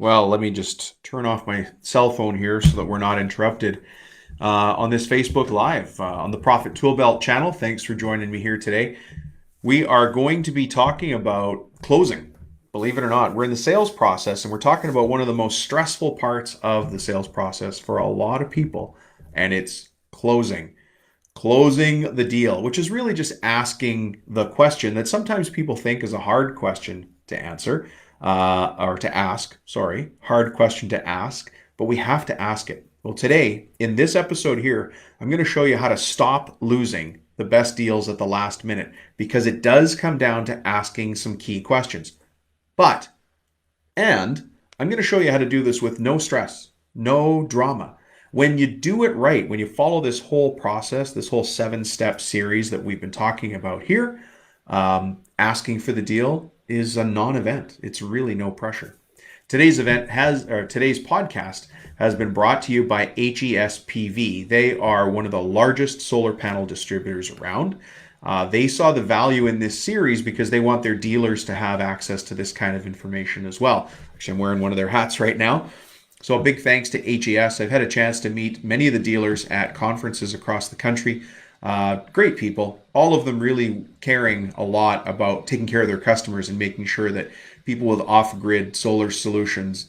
Well, let me just turn off my cell phone here so that we're not interrupted on this Facebook Live on the Profit Tool Belt channel. Thanks for joining me here today. We are going to be talking about closing. Believe it or not, we're in the sales process and we're talking about one of the most stressful parts of the sales process for a lot of people, and it's closing. Closing the deal, which is really just asking the question that sometimes people think is a hard question to answer or to ask. Sorry, hard question to ask, but we have to ask it. Well, today, in this episode here, I'm going to show you how to stop losing the best deals at the last minute because it does come down to asking some key questions. And I'm going to show you how to do this with no stress, no drama. When you do it right, when you follow this whole process, this whole 7-step series that we've been talking about here, asking for the deal is a non-event. It's really no pressure. Today's podcast has been brought to you by HESPV. They are one of the largest solar panel distributors around. They saw the value in this series because they want their dealers to have access to this kind of information as well. Actually, I'm wearing one of their hats right now. So a big thanks to HES. I've had a chance to meet many of the dealers at conferences across the country. Great people, all of them really caring a lot about taking care of their customers and making sure that people with off-grid solar solutions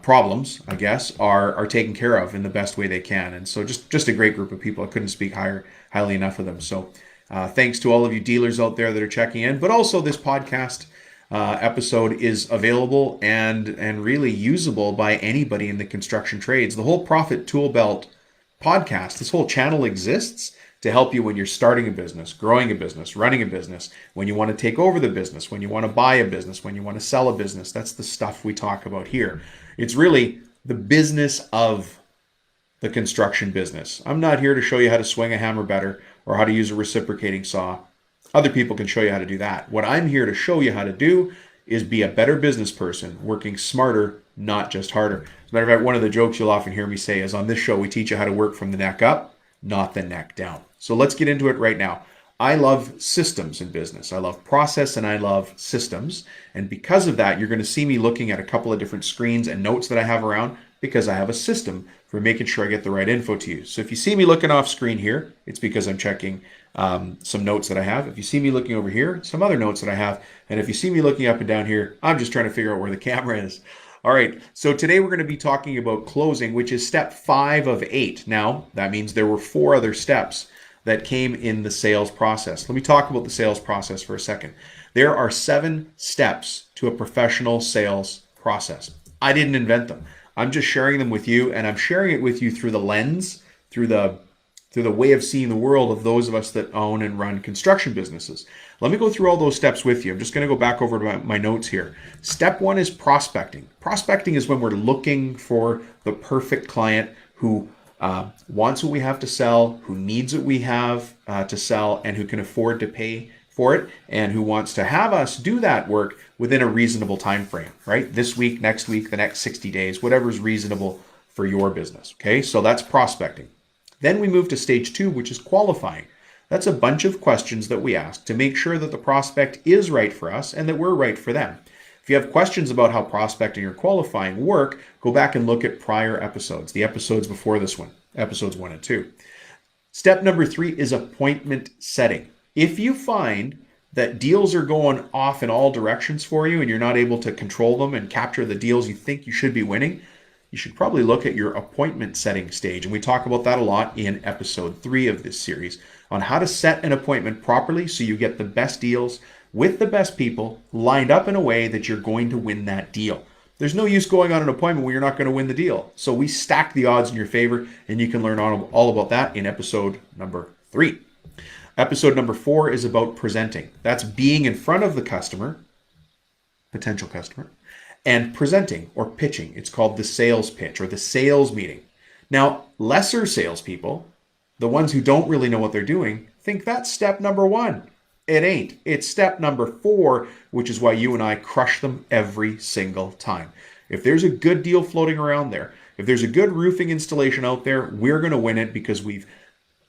problems, I guess, are taken care of in the best way they can. And so just a great group of people. I couldn't speak highly enough of them. So thanks to all of you dealers out there that are checking in, but also this podcast episode is available and really usable by anybody in the construction trades. The whole Profit Tool Belt podcast, this whole channel exists to help you when you're starting a business, growing a business, running a business, when you want to take over the business, when you want to buy a business, when you want to sell a business. That's the stuff we talk about here. It's really the business of the construction business. I'm not here to show you how to swing a hammer better or how to use a reciprocating saw. Other people can show you how to do that. What I'm here to show you how to do is be a better business person, working smarter, not just harder. As a matter of fact, one of the jokes you'll often hear me say is on this show, we teach you how to work from the neck up, not the neck down. So let's get into it right now. I love systems in business. I love process and I love systems. And because of that, you're going to see me looking at a couple of different screens and notes that I have around because I have a system for making sure I get the right info to you. So if you see me looking off screen here, it's because I'm checking some notes that I have. If you see me looking over here, some other notes that I have. And if you see me looking up and down here, I'm just trying to figure out where the camera is. All right, so today we're going to be talking about closing, which is step 5 of 8. Now, that means there were 4 other steps that came in the sales process. Let me talk about the sales process for a second. There are 7 steps to a professional sales process. I didn't invent them. I'm just sharing them with you, and I'm sharing it with you through the lens, through the way of seeing the world of those of us that own and run construction businesses. Let me go through all those steps with you. I'm just going to go back over to my notes here. Step 1 is prospecting. Prospecting is when we're looking for the perfect client who wants what we have to sell, who needs what we have to sell, and who can afford to pay for it, and who wants to have us do that work within a reasonable time frame, right? This week, next week, the next 60 days, whatever is reasonable for your business, okay? So that's prospecting. Then we move to stage 2, which is qualifying. That's a bunch of questions that we ask to make sure that the prospect is right for us and that we're right for them. If you have questions about how prospecting or qualifying work, go back and look at prior episodes, the episodes before this one, episodes 1 and 2. Step number 3 is appointment setting. If you find that deals are going off in all directions for you and you're not able to control them and capture the deals you think you should be winning, you should probably look at your appointment setting stage. And we talk about that a lot in episode 3 of this series on how to set an appointment properly so you get the best deals with the best people lined up in a way that you're going to win that deal. There's no use going on an appointment where you're not going to win the deal. So we stack the odds in your favor, and you can learn all about that in episode number 3. Episode number 4 is about presenting. That's being in front of the customer, potential customer, and presenting or pitching. It's called the sales pitch or the sales meeting. Now, lesser salespeople, the ones who don't really know what they're doing, think that's step number 1. It ain't. It's step number 4, which is why you and I crush them every single time. If there's a good deal floating around there, if there's a good roofing installation out there, we're going to win it because we've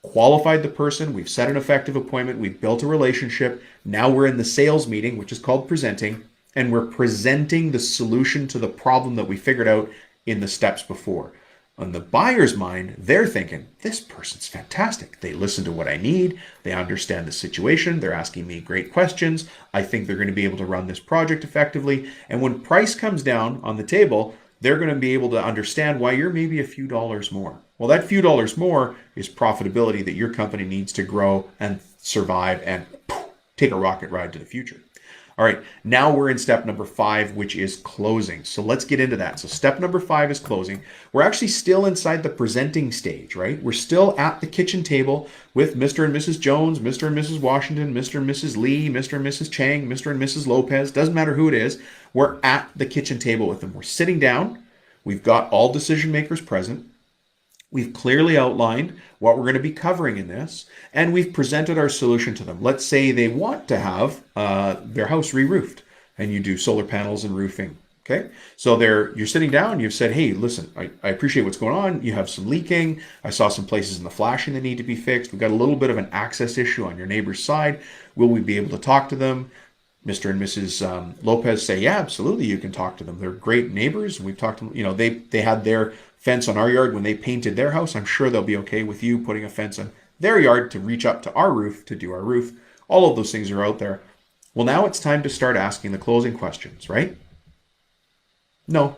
qualified the person, we've set an effective appointment, we've built a relationship. Now we're in the sales meeting, which is called presenting, and we're presenting the solution to the problem that we figured out in the steps before. On the buyer's mind, they're thinking, this person's fantastic. They listen to what I need. They understand the situation. They're asking me great questions. I think they're going to be able to run this project effectively. And when price comes down on the table, they're going to be able to understand why you're maybe a few dollars more. Well, that few dollars more is profitability that your company needs to grow and survive and take a rocket ride to the future. All right, now we're in step number 5, which is closing. So let's get into that. So step number 5 is closing. We're actually still inside the presenting stage, right? We're still at the kitchen table with Mr. and Mrs. Jones, Mr. and Mrs. Washington, Mr. and Mrs. Lee, Mr. and Mrs. Chang, Mr. and Mrs. Lopez. Doesn't matter who it is. We're at the kitchen table with them. We're sitting down. We've got all decision makers present. We've clearly outlined what we're going to be covering in this, and we've presented our solution to them. Let's say they want to have their house re-roofed, and you do solar panels and roofing. Okay, so you're sitting down. You've said, "Hey, listen, I appreciate what's going on. You have some leaking. I saw some places in the flashing that need to be fixed. We've got a little bit of an access issue on your neighbor's side. Will we be able to talk to them?" Mr. and Mrs. Lopez say, "Yeah, absolutely. You can talk to them. They're great neighbors. We've talked to them. You know, they had their fence on our yard when they painted their house. I'm sure they'll be okay with you putting a fence on their yard to reach up to our roof to do our roof." All of those things are out there. Well, now it's time to start asking the closing questions, right? No,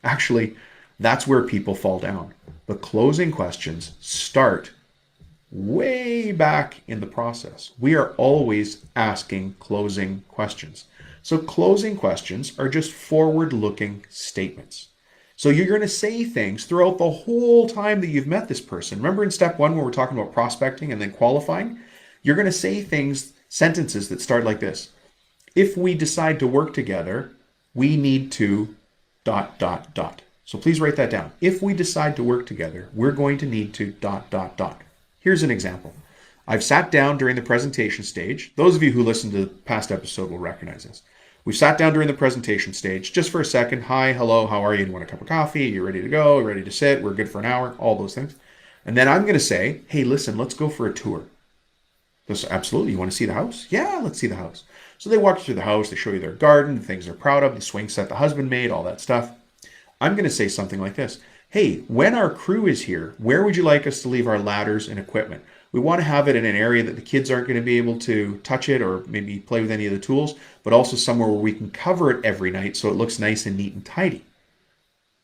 actually, that's where people fall down. The closing questions start way back in the process. We are always asking closing questions. So closing questions are just forward-looking statements. So you're going to say things throughout the whole time that you've met this person. Remember in step 1 where we're talking about prospecting and then qualifying? You're going to say sentences that start like this. If we decide to work together, we need to ... So please write that down. If we decide to work together, we're going to need to ... Here's an example. I've sat down during the presentation stage. Those of you who listened to the past episode will recognize this. We sat down during the presentation stage just for a second. Hi, hello, how are you? You want a cup of coffee? You're ready to go? Ready to sit? We're good for an hour? All those things. And then I'm going to say, hey, listen, let's go for a tour. This, absolutely. You want to see the house? Yeah, let's see the house. So they walk you through the house. They show you their garden, the things they're proud of, the swing set the husband made, all that stuff. I'm going to say something like this. Hey, when our crew is here, where would you like us to leave our ladders and equipment? We want to have it in an area that the kids aren't going to be able to touch it or maybe play with any of the tools, but also somewhere where we can cover it every night so it looks nice and neat and tidy.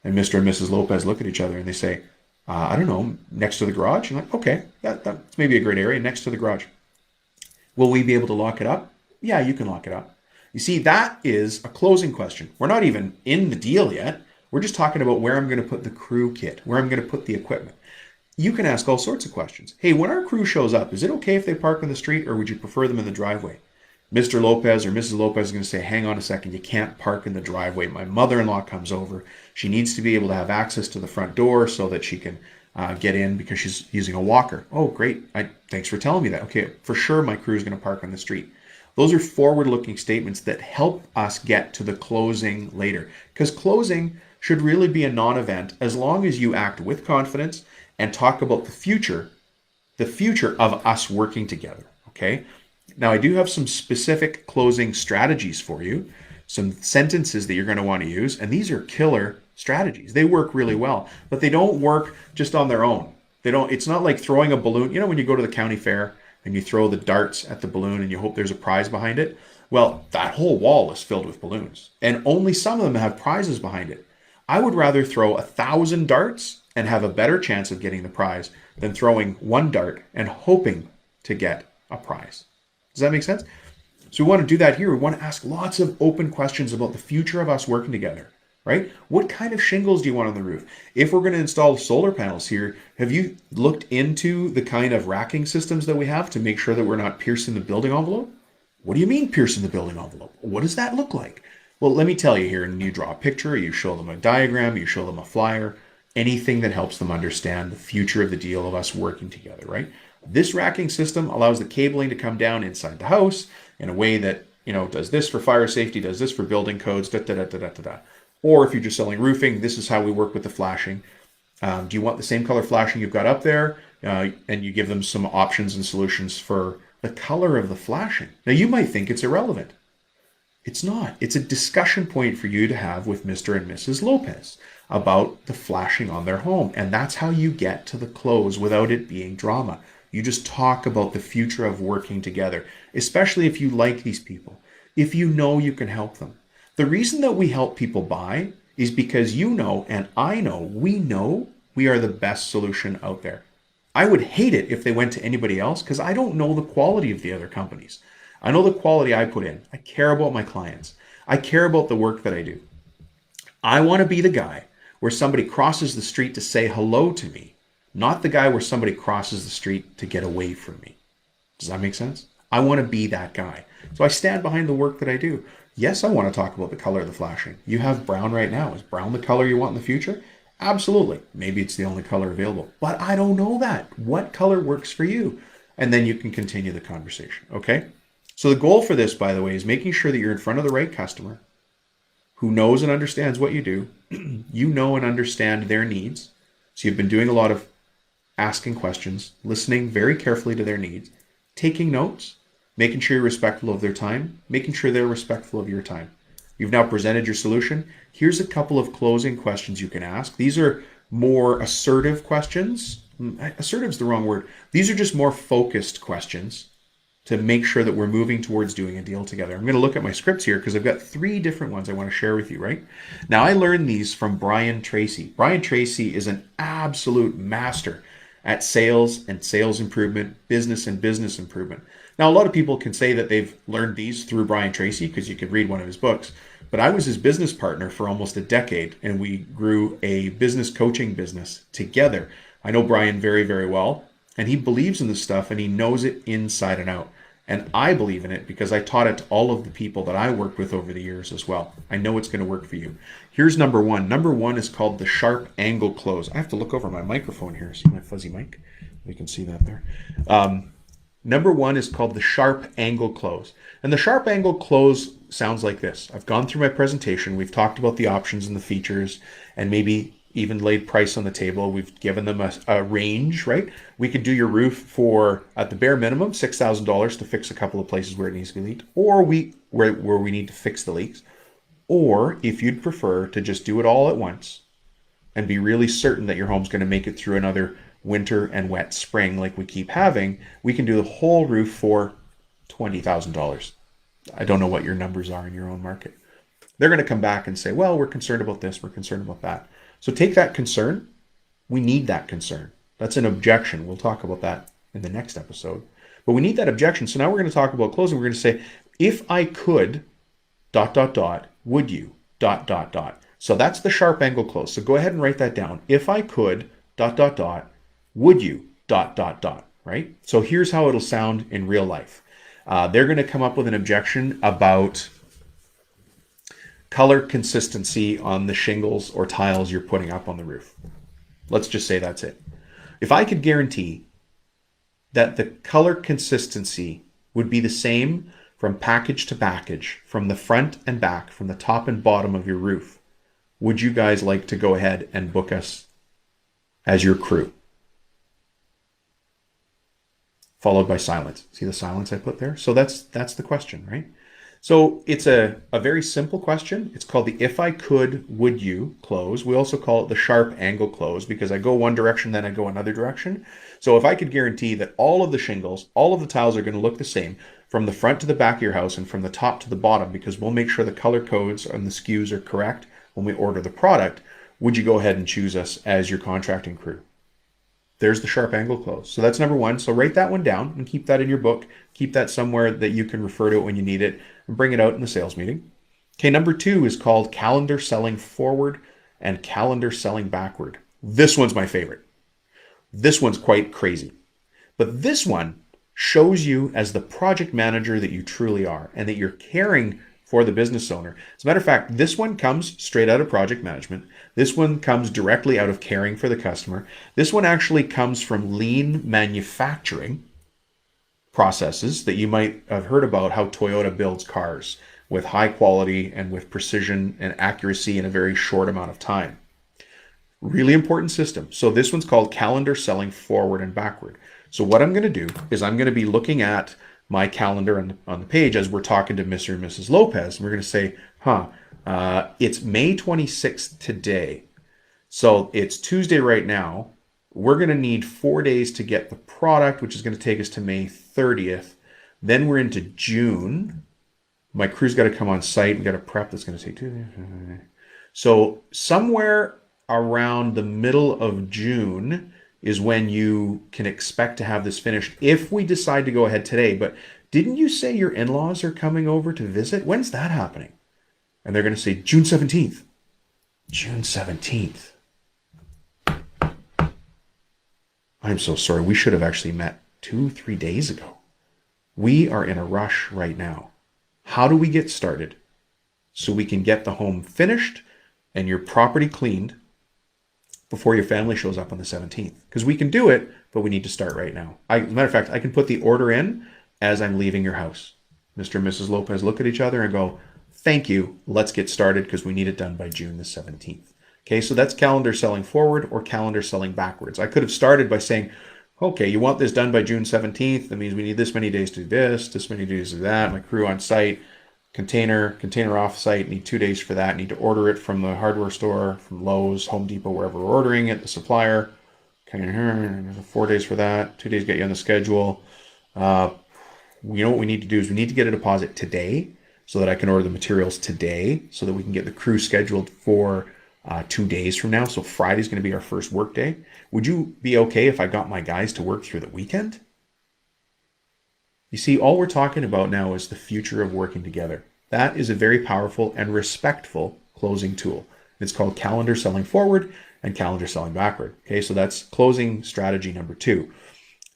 And Mr. and Mrs. Lopez look at each other and they say, I don't know, next to the garage? And I'm like, okay, that's maybe a great area next to the garage. Will we be able to lock it up? Yeah, you can lock it up. You see, that is a closing question. We're not even in the deal yet. We're just talking about where I'm going to put the crew kit, where I'm going to put the equipment. You can ask all sorts of questions. Hey, when our crew shows up, is it okay if they park on the street or would you prefer them in the driveway? Mr. Lopez or Mrs. Lopez is going to say, hang on a second, you can't park in the driveway. My mother-in-law comes over. She needs to be able to have access to the front door so that she can get in because she's using a walker. Oh, great. Thanks for telling me that. Okay, for sure my crew is going to park on the street. Those are forward-looking statements that help us get to the closing later. Because closing should really be a non-event as long as you act with confidence and talk about the future of us working together, okay? Now, I do have some specific closing strategies for you, some sentences that you're going to want to use, and these are killer strategies. They work really well, but they don't work just on their own. It's not like throwing a balloon. You know when you go to the county fair and you throw the darts at the balloon and you hope there's a prize behind it? Well, that whole wall is filled with balloons, and only some of them have prizes behind it. I would rather throw 1,000 darts and have a better chance of getting the prize than throwing one dart and hoping to get a prize. Does that make sense? So we want to do that here. We want to ask lots of open questions about the future of us working together, right? What kind of shingles do you want on the roof? If we're going to install solar panels here, have you looked into the kind of racking systems that we have to make sure that we're not piercing the building envelope? What do you mean piercing the building envelope? What does that look like? Well, let me tell you here, and you draw a picture, you show them a diagram, you show them a flyer, anything that helps them understand the future of the deal of us working together, right? This racking system allows the cabling to come down inside the house in a way that, does this for fire safety, does this for building codes, Or if you're just selling roofing, this is how we work with the flashing. Do you want the same color flashing you've got up there? And you give them some options and solutions for the color of the flashing. Now, you might think it's irrelevant. It's not. It's a discussion point for you to have with Mr. and Mrs. Lopez about the flashing on their home. And that's how you get to the close without it being drama. You just talk about the future of working together, especially if you like these people, if you know you can help them. The reason that we help people buy is because you know, and I know we are the best solution out there. I would hate it if they went to anybody else because I don't know the quality of the other companies. I know the quality I put in. I care about my clients. I care about the work that I do. I want to be the guy where somebody crosses the street to say hello to me, not the guy where somebody crosses the street to get away from me. Does that make sense? I want to be that guy. So I stand behind the work that I do. Yes, I want to talk about the color of the flashing. You have brown right now. Is brown the color you want in the future? Absolutely. Maybe it's the only color available, but I don't know that. What color works for you? And then you can continue the conversation. Okay. So the goal for this, by the way, is making sure that you're in front of the right customer who knows and understands what you do. You know and understand their needs. So you've been doing a lot of asking questions, listening very carefully to their needs, taking notes, making sure you're respectful of their time, making sure they're respectful of your time. You've now presented your solution. Here's a couple of closing questions you can ask. These are more assertive questions. Assertive is the wrong word. These are just more focused questions to make sure that we're moving towards doing a deal together. I'm going to look at my scripts here because I've got 3 different ones I want to share with you, right? Now, I learned these from Brian Tracy. Brian Tracy is an absolute master at sales and sales improvement, business and business improvement. Now, a lot of people can say that they've learned these through Brian Tracy because you could read one of his books, but I was his business partner for almost a decade, and we grew a business coaching business together. I know Brian very, very well, and he believes in this stuff, and he knows it inside and out. And I believe in it because I taught it to all of the people that I worked with over the years as well. I know it's going to work for you. Here's number 1. Number 1 is called the sharp angle close. I have to look over my microphone here. See my fuzzy mic? You can see that there. Number 1 is called the sharp angle close. And the sharp angle close sounds like this. I've gone through my presentation. We've talked about the options and the features and maybe even laid price on the table. We've given them a range, right? We could do your roof for, at the bare minimum, $6,000 to fix a couple of places where it needs to be leaked, or where we need to fix the leaks. Or if you'd prefer to just do it all at once and be really certain that your home's going to make it through another winter and wet spring like we keep having, we can do the whole roof for $20,000. I don't know what your numbers are in your own market. They're going to come back and say, well, we're concerned about this, we're concerned about that. So take that concern. We need that concern. That's an objection. We'll talk about that in the next episode. But we need that objection. So now we're going to talk about closing. We're going to say, if I could, ... would you, ... So that's the sharp angle close. So go ahead and write that down. If I could, ... would you, ... right? So here's how it'll sound in real life. They're going to come up with an objection about color consistency on the shingles or tiles you're putting up on the roof. Let's just say that's it. If I could guarantee that the color consistency would be the same from package to package, from the front and back, from the top and bottom of your roof, would you guys like to go ahead and book us as your crew? Followed by silence. See the silence I put there? So that's the question, right? So it's a very simple question. It's called the if I could, would you close. We also call it the sharp angle close because I go one direction, then I go another direction. So if I could guarantee that all of the shingles, all of the tiles are going to look the same from the front to the back of your house and from the top to the bottom, because we'll make sure the color codes and the SKUs are correct when we order the product, would you go ahead and choose us as your contracting crew? There's the sharp angle close. So that's number 1. So write that one down and keep that in your book. Keep that somewhere that you can refer to it when you need it and bring it out in the sales meeting. Okay, number 2 is called calendar selling forward and calendar selling backward. This one's my favorite. This one's quite crazy. But this one shows you as the project manager that you truly are and that you're caring for the business owner. As a matter of fact, this one comes straight out of project management. This one comes directly out of caring for the customer. This one actually comes from lean manufacturing processes that you might have heard about, how Toyota builds cars with high quality and with precision and accuracy in a very short amount of time. Really important system. So this one's called calendar selling forward and backward. So what I'm going to do is I'm going to be looking at my calendar on the page as we're talking to Mr. and Mrs. Lopez. And we're going to say, it's May 26th today. So it's Tuesday right now. We're going to need 4 days to get the product, which is going to take us to May 30th. Then we're into June. My crew's got to come on site. We got to prep. That's going to take 2 days. So somewhere around the middle of June is when you can expect to have this finished if we decide to go ahead today. But didn't you say your in-laws are coming over to visit? When's that happening? And they're going to say June 17th. June 17th. I'm so sorry. We should have actually met 2-3 days ago. We are in a rush right now. How do we get started so we can get the home finished and your property cleaned before your family shows up on the 17th? Because we can do it, but we need to start right now. As a matter of fact, I can put the order in as I'm leaving your house. Mr. and Mrs. Lopez look at each other and go, thank you, let's get started because we need it done by June the 17th. Okay, so that's calendar selling forward or calendar selling backwards. I could have started by saying, okay, you want this done by June 17th. That means we need this many days to do this many days to do that. My crew on site, container off site, need 2 days for that. Need to order it from the hardware store, from Lowe's, Home Depot, wherever we're ordering it, the supplier. Okay, 4 days for that. 2 days get you on the schedule. You know what we need to do is we need to get a deposit today so that I can order the materials today so that we can get the crew scheduled for 2 days from now. So Friday's going to be our first work day. Would you be okay if I got my guys to work through the weekend? You see, all we're talking about now is the future of working together. That is a very powerful and respectful closing tool. It's called calendar selling forward and calendar selling backward. Okay, so that's closing strategy number 2.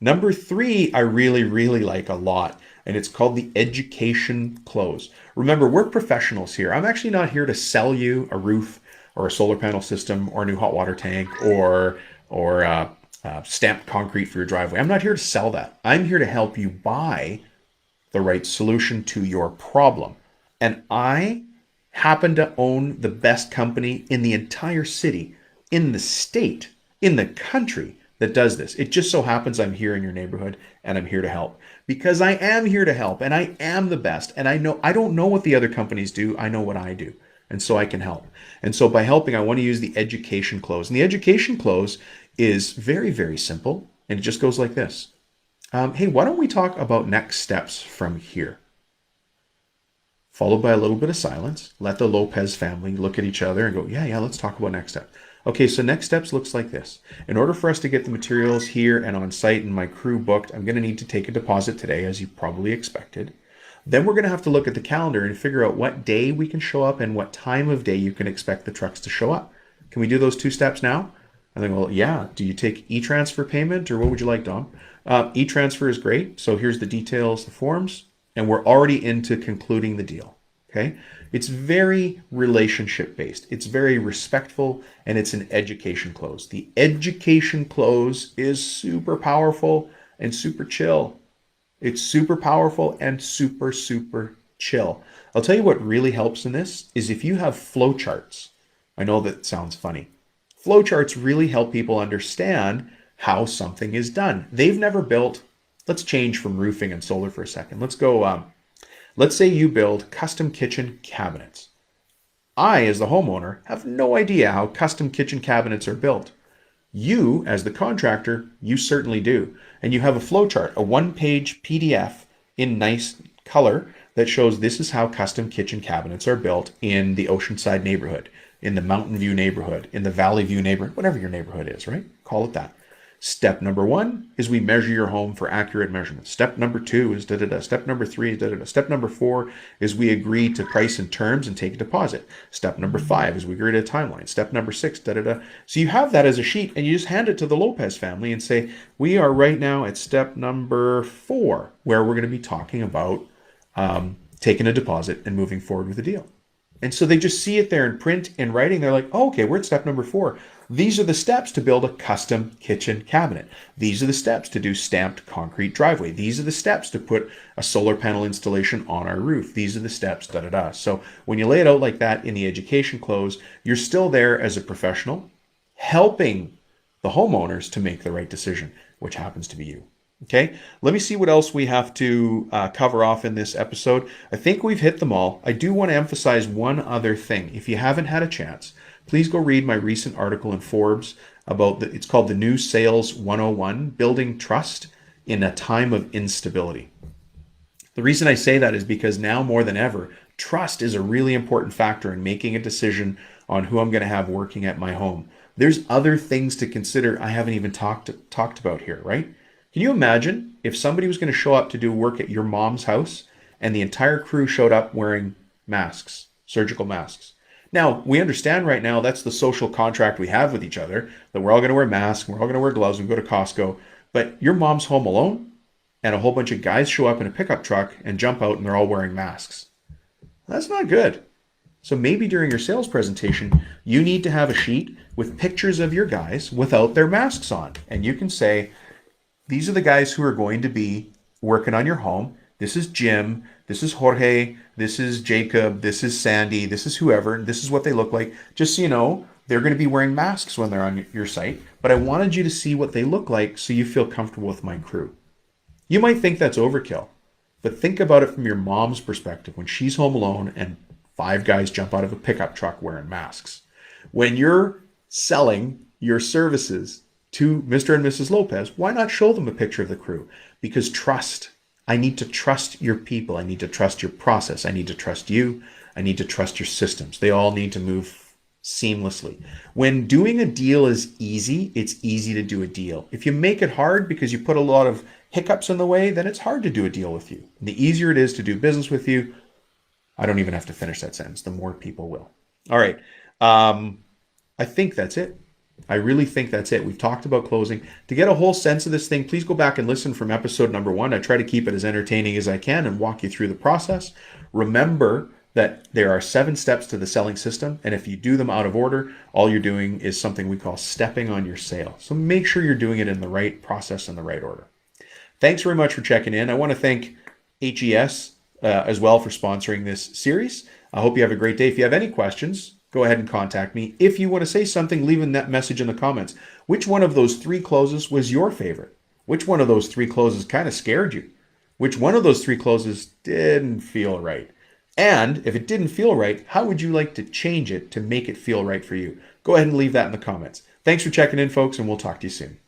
Number 3, I really, really like a lot, and it's called the education close. Remember, we're professionals here. I'm actually not here to sell you a roof or a solar panel system or a new hot water tank or stamped concrete for your driveway. I'm not here to sell that. I'm here to help you buy the right solution to your problem. And I happen to own the best company in the entire city, in the state, in the country that does this. It just so happens I'm here in your neighborhood and I'm here to help because I am here to help and I am the best. And I don't know what the other companies do. I know what I do. And so I can help. And so by helping, I want to use the education close. And the education close is very, very simple. And it just goes like this. Hey, why don't we talk about next steps from here? Followed by a little bit of silence. Let the Lopez family look at each other and go, yeah, let's talk about next steps. Okay, so next steps looks like this. In order for us to get the materials here and on site and my crew booked, I'm going to need to take a deposit today, as you probably expected. Then we're going to have to look at the calendar and figure out what day we can show up and what time of day you can expect the trucks to show up. Can we do those 2 steps now? I think, well, yeah. Do you take e-transfer payment or what would you like, Dom? E-transfer is great. So here's the details, the forms, and we're already into concluding the deal. Okay. It's very relationship based. It's very respectful and it's an education close. The education close is super powerful and super chill. It's super powerful and super, super chill. I'll tell you what really helps in this is if you have flowcharts. I know that sounds funny. Flowcharts really help people understand how something is done. They've never built, let's change from roofing and solar for a second. Let's say you build custom kitchen cabinets. I, as the homeowner, have no idea how custom kitchen cabinets are built. You, as the contractor, you certainly do. And you have a flowchart, a 1-page PDF in nice color that shows this is how custom kitchen cabinets are built in the Oceanside neighborhood, in the Mountain View neighborhood, in the Valley View neighborhood, whatever your neighborhood is, right? Call it that. Step number 1 is we measure your home for accurate measurements. Step number 2 is da-da-da. Step number 3 is da-da-da. Step number 4 is we agree to price and terms and take a deposit. Step number 5 is we agree to a timeline. Step number 6, da-da-da. So you have that as a sheet and you just hand it to the Lopez family and say, we are right now at step number 4, where we're going to be talking about taking a deposit and moving forward with the deal. And so they just see it there in print and writing. They're like, oh, okay, we're at step number 4. These are the steps to build a custom kitchen cabinet. These are the steps to do stamped concrete driveway. These are the steps to put a solar panel installation on our roof. These are the steps, da-da-da. So when you lay it out like that in the education close, you're still there as a professional, helping the homeowners to make the right decision, which happens to be you. Okay, let me see what else we have to cover off in this episode. I think we've hit them all. I do want to emphasize one other thing. If you haven't had a chance, please go read my recent article in Forbes about it's called The New Sales 101, Building Trust in a Time of Instability. The reason I say that is because now more than ever, trust is a really important factor in making a decision on who I'm going to have working at my home. There's other things to consider I haven't even talked about here, right? Can you imagine if somebody was going to show up to do work at your mom's house and the entire crew showed up wearing masks, surgical masks? Now, we understand right now that's the social contract we have with each other, that we're all going to wear masks, we're all going to wear gloves and go to Costco. But your mom's home alone and a whole bunch of guys show up in a pickup truck and jump out and they're all wearing masks. That's not good. So maybe during your sales presentation, you need to have a sheet with pictures of your guys without their masks on. And you can say, these are the guys who are going to be working on your home. This is Jim. This is Jorge. This is Jacob. This is Sandy. This is whoever. This is what they look like. Just so you know, they're going to be wearing masks when they're on your site. But I wanted you to see what they look like so you feel comfortable with my crew. You might think that's overkill, but think about it from your mom's perspective when she's home alone and 5 guys jump out of a pickup truck wearing masks. When you're selling your services to Mr. and Mrs. Lopez, why not show them a picture of the crew? Because trust. I need to trust your people. I need to trust your process. I need to trust you. I need to trust your systems. They all need to move seamlessly. When doing a deal is easy, it's easy to do a deal. If you make it hard because you put a lot of hiccups in the way, then it's hard to do a deal with you. And the easier it is to do business with you, I don't even have to finish that sentence, the more people will. All right. I think that's it. I really think that's it. We've talked about closing. To get a whole sense of this thing, please go back and listen from episode number 1. I try to keep it as entertaining as I can and walk you through the process. Remember that there are 7 steps to the selling system. And if you do them out of order, all you're doing is something we call stepping on your sale. So make sure you're doing it in the right process and the right order. Thanks very much for checking in. I want to thank HES as well for sponsoring this series. I hope you have a great day. If you have any questions, go ahead and contact me. If you want to say something, leave a that message in the comments. Which one of those 3 closes was your favorite? Which one of those 3 closes kind of scared you? Which one of those 3 closes didn't feel right? And if it didn't feel right, how would you like to change it to make it feel right for you? Go ahead and leave that in the comments. Thanks for checking in, folks, and we'll talk to you soon.